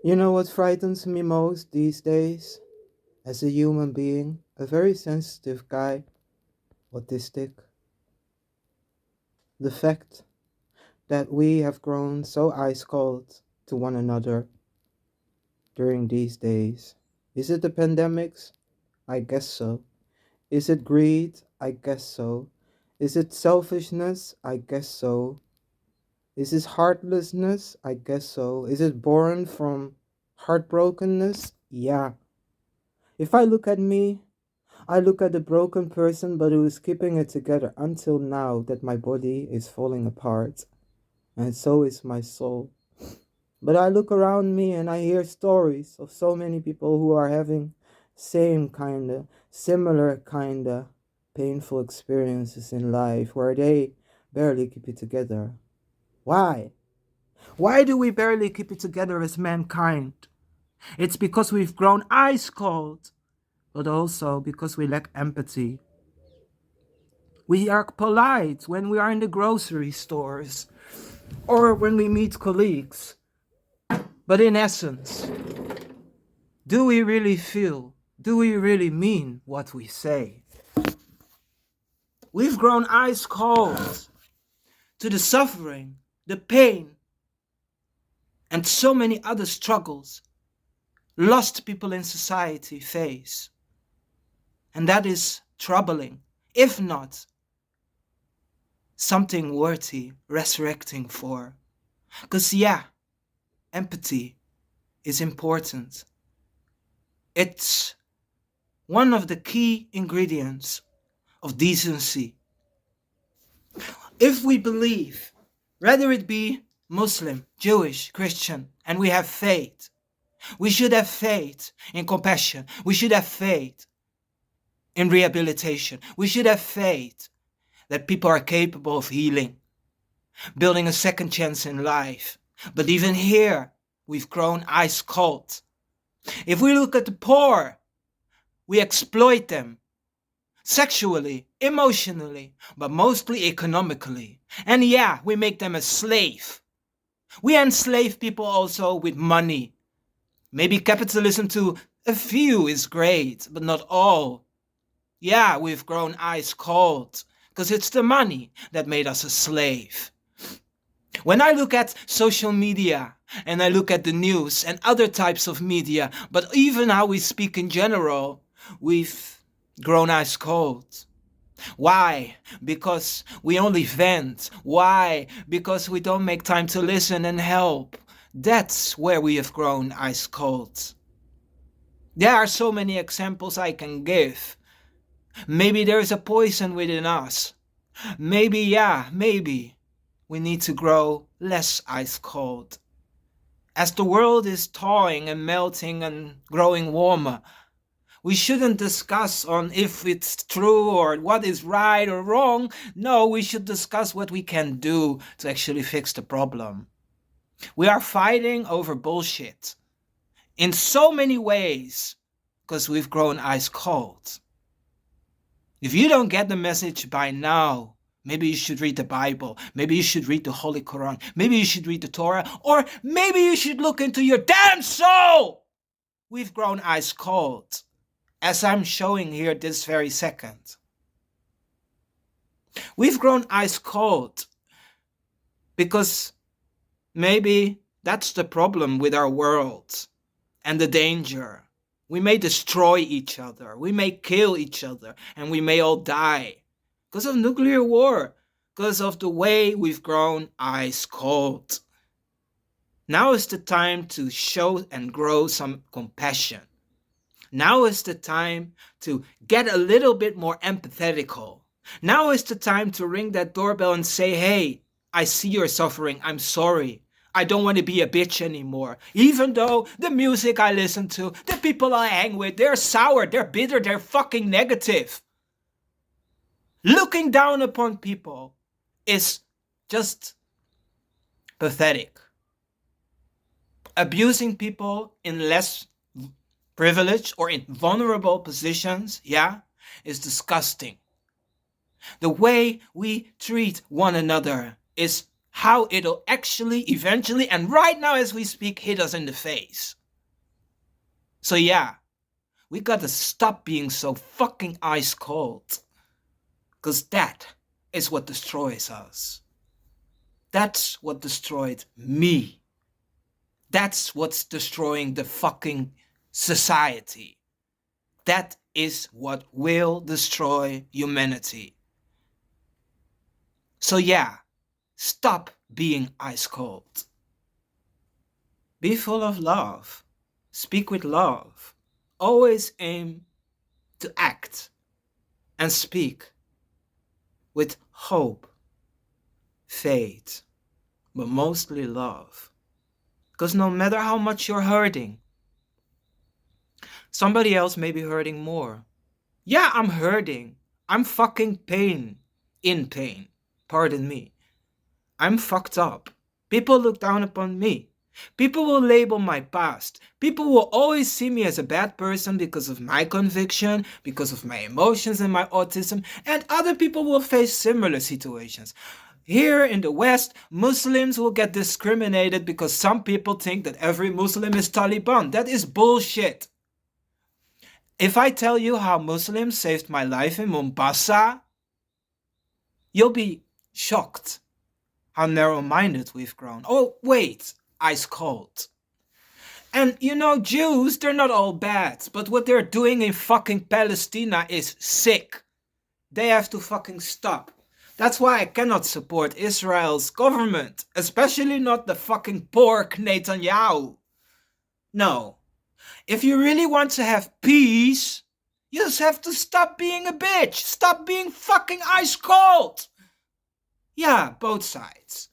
You know what frightens me most these days? As a human being, a very sensitive guy, autistic, the fact that we have grown so ice cold to one another during these days. Is it the pandemics? I guess so. Is it greed? I guess so. Is it selfishness? I guess so. Is it heartlessness? I guess so. Is it born from heartbrokenness? Yeah. If I look at me, I look at a broken person but who is keeping it together until now that my body is falling apart, and so is my soul. But I look around me and I hear stories of so many people who are having same kinda, similar kinda painful experiences in life where they barely keep it together. Why? Why do we barely keep it together as mankind? It's because we've grown ice cold, but also because we lack empathy. We are polite when we are in the grocery stores or when we meet colleagues. But in essence, do we really feel? Do we really mean what we say? We've grown ice cold to the suffering, the pain, and so many other struggles lost people in society face. And that is troubling, if not something worthy resurrecting for. Because, yeah, empathy is important. It's one of the key ingredients of decency. If we believe, whether it be Muslim, Jewish, Christian, and we have faith, we should have faith in compassion. We should have faith in rehabilitation. We should have faith that people are capable of healing, building a second chance in life. But even here, we've grown ice cold. If we look at the poor, we exploit them sexually, emotionally, but mostly economically. And yeah, we make them a slave. We enslave people also with money. Maybe capitalism to a few is great, but not all. Yeah, we've grown ice cold because it's the money that made us a slave. When I look at social media and I look at the news and other types of media, but even how we speak in general, we've grown ice cold. Why? Because we only vent. Why? Because we don't make time to listen and help. That's where we have grown ice cold. There are so many examples I can give. Maybe there is a poison within us. Maybe we need to grow less ice cold. As the world is thawing and melting and growing warmer, we shouldn't discuss on if it's true or what is right or wrong. No, we should discuss what we can do to actually fix the problem. We are fighting over bullshit in so many ways because we've grown ice cold. If you don't get the message by now, maybe you should read the Bible. Maybe you should read the Holy Quran. Maybe you should read the Torah. Or maybe you should look into your damn soul. We've grown ice cold, as I'm showing here this very second. We've grown ice cold because maybe that's the problem with our world and the danger. We may destroy each other, we may kill each other, and we may all die because of nuclear war, because of the way we've grown ice cold. Now is the time to show and grow some compassion. Now is the time to get a little bit more empathetical. Now is the time to ring that doorbell and say, hey, I see you're suffering, I'm sorry. I don't want to be a bitch anymore. Even though the music I listen to, the people I hang with, they're sour, they're bitter, they're fucking negative. Looking down upon people is just pathetic. Abusing people in less privileged or in vulnerable positions, is disgusting. The way we treat one another is how it'll actually eventually, and right now as we speak, hit us in the face. So yeah, we gotta stop being so fucking ice cold. Because that is what destroys us. That's what destroyed me. That's what's destroying the fucking society. That is what will destroy humanity. So yeah, stop being ice cold. Be full of love. Speak with love. Always aim to act and speak with hope, faith, but mostly love. Because no matter how much you're hurting, somebody else may be hurting more. Yeah, I'm hurting. I'm fucking in pain. Pardon me. I'm fucked up. People look down upon me. People will label my past. People will always see me as a bad person because of my conviction, because of my emotions and my autism, and other people will face similar situations. Here in the West, Muslims will get discriminated because some people think that every Muslim is Taliban. That is bullshit. If I tell you how Muslims saved my life in Mombasa, you'll be shocked how narrow-minded we've grown. Oh, wait, ice cold. And you know, Jews, they're not all bad, but what they're doing in fucking Palestine is sick. They have to fucking stop. That's why I cannot support Israel's government, especially not the fucking pork Netanyahu. No. If you really want to have peace, you just have to stop being a bitch. Stop being fucking ice cold. Yeah, both sides.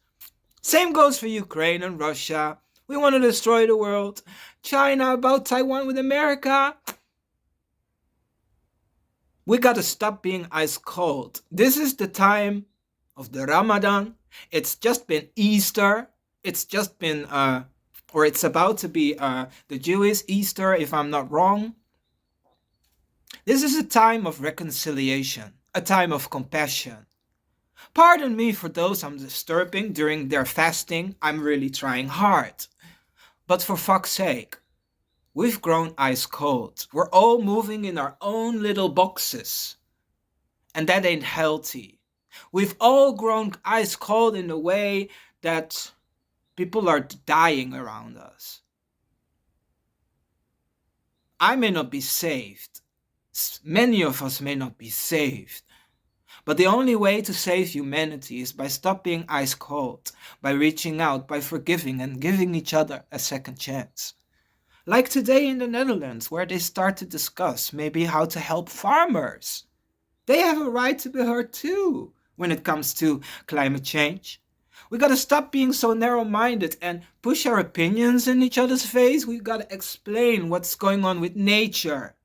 Same goes for Ukraine and Russia. We want to destroy the world. China about Taiwan with America. We gotta stop being ice cold. This is the time of the Ramadan. It's just been Easter. It's just been, or it's about to be the Jewish Easter, if I'm not wrong. This is a time of reconciliation, a time of compassion. Pardon me for those I'm disturbing during their fasting. I'm really trying hard. But for fuck's sake, we've grown ice cold. We're all moving in our own little boxes. And that ain't healthy. We've all grown ice cold in a way that people are dying around us. I may not be saved. Many of us may not be saved. But the only way to save humanity is by stopping ice cold, by reaching out, by forgiving and giving each other a second chance. Like today in the Netherlands, where they start to discuss maybe how to help farmers. They have a right to be heard too when it comes to climate change. We gotta stop being so narrow-minded and push our opinions in each other's face. We gotta explain what's going on with nature.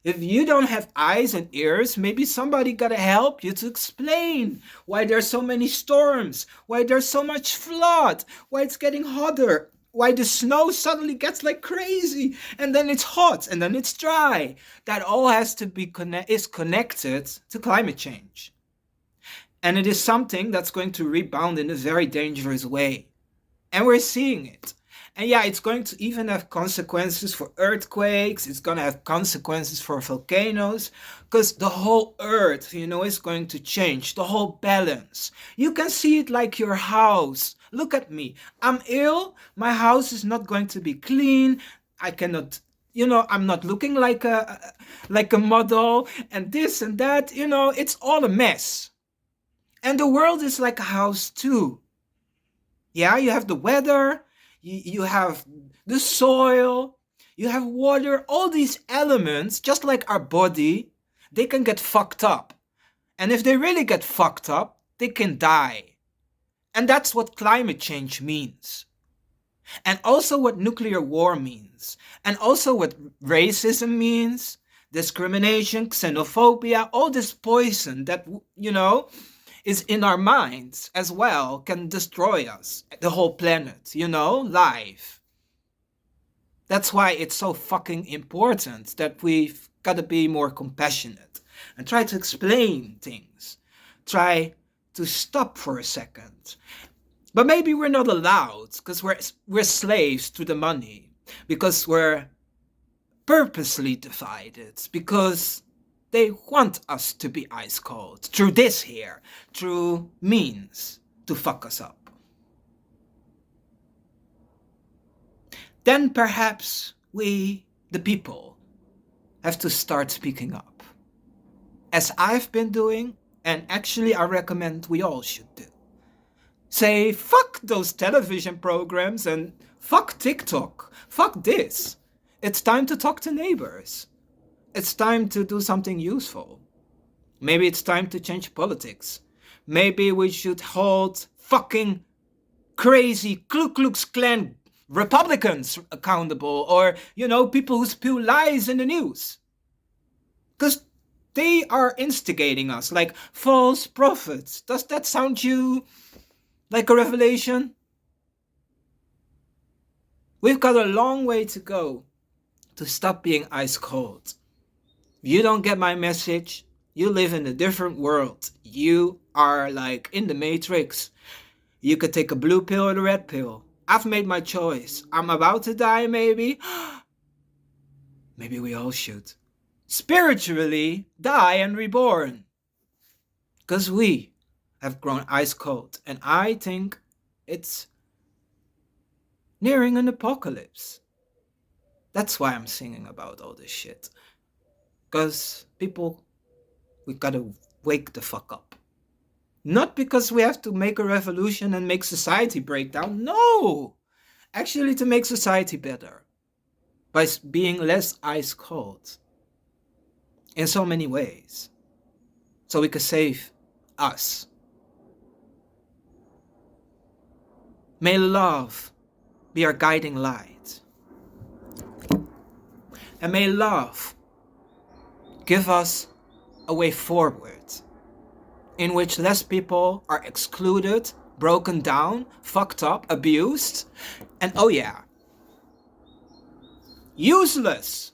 If you don't have eyes and ears, maybe somebody gotta help you to explain why there's so many storms, why there's so much flood, why it's getting hotter, why the snow suddenly gets like crazy, and then it's hot, and then it's dry. That all has to be connected to climate change. And it is something that's going to rebound in a very dangerous way. And we're seeing it. And yeah, it's going to even have consequences for earthquakes. It's going to have consequences for volcanoes. Because the whole earth, is going to change. The whole balance. You can see it like your house. Look at me. I'm ill. My house is not going to be clean. I cannot, I'm not looking like a model. And this and that, it's all a mess. And the world is like a house too. Yeah, you have the weather. You have the soil, you have water, all these elements, just like our body, they can get fucked up. And if they really get fucked up, they can die. And that's what climate change means. And also what nuclear war means. And also what racism means, discrimination, xenophobia, all this poison that, is in our minds as well, can destroy us, the whole planet, life. That's why it's so fucking important that we've got to be more compassionate and try to explain things. Try to stop for a second. But maybe we're not allowed because we're slaves to the money, because we're purposely divided, because they want us to be ice cold through this here, through means to fuck us up. Then perhaps we, the people, have to start speaking up. As I've been doing, and actually I recommend we all should do. Say, fuck those television programs and fuck TikTok. Fuck this. It's time to talk to neighbors. It's time to do something useful. Maybe it's time to change politics. Maybe we should hold fucking crazy Ku Klux Klan Republicans accountable, or, people who spew lies in the news. Because they are instigating us like false prophets. Does that sound you like a revelation? We've got a long way to go to stop being ice cold. You don't get my message. You live in a different world. You are like in the Matrix. You could take a blue pill or the red pill. I've made my choice. I'm about to die, maybe. Maybe we all should. Spiritually die and reborn. Because we have grown ice cold. And I think it's nearing an apocalypse. That's why I'm singing about all this shit. Because people, we gotta wake the fuck up. Not because we have to make a revolution and make society break down. No! Actually, to make society better. By being less ice cold. In so many ways. So we can save us. May love be our guiding light. And may love give us a way forward in which less people are excluded, broken down, fucked up, abused, and oh yeah, useless.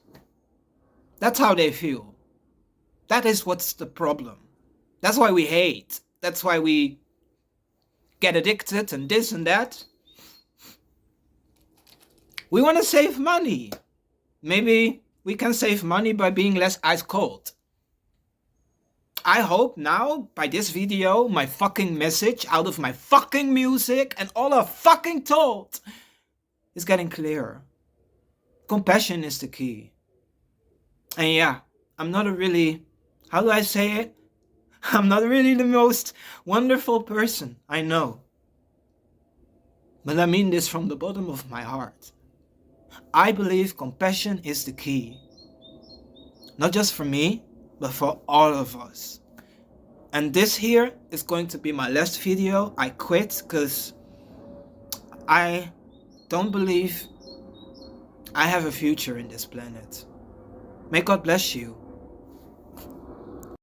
That's how they feel. That is what's the problem. That's why we hate. That's why we get addicted and this and that. We want to save money. Maybe we can save money by being less ice cold. I hope now, by this video, my fucking message out of my fucking music and all I've fucking told is getting clearer. Compassion is the key. And yeah, I'm not a really, how do I say it? I'm not really the most wonderful person, I know. But I mean this from the bottom of my heart. I believe compassion is the key. Not just for me, but for all of us. And this here is going to be my last video. I quit because I don't believe I have a future in this planet. May God bless you.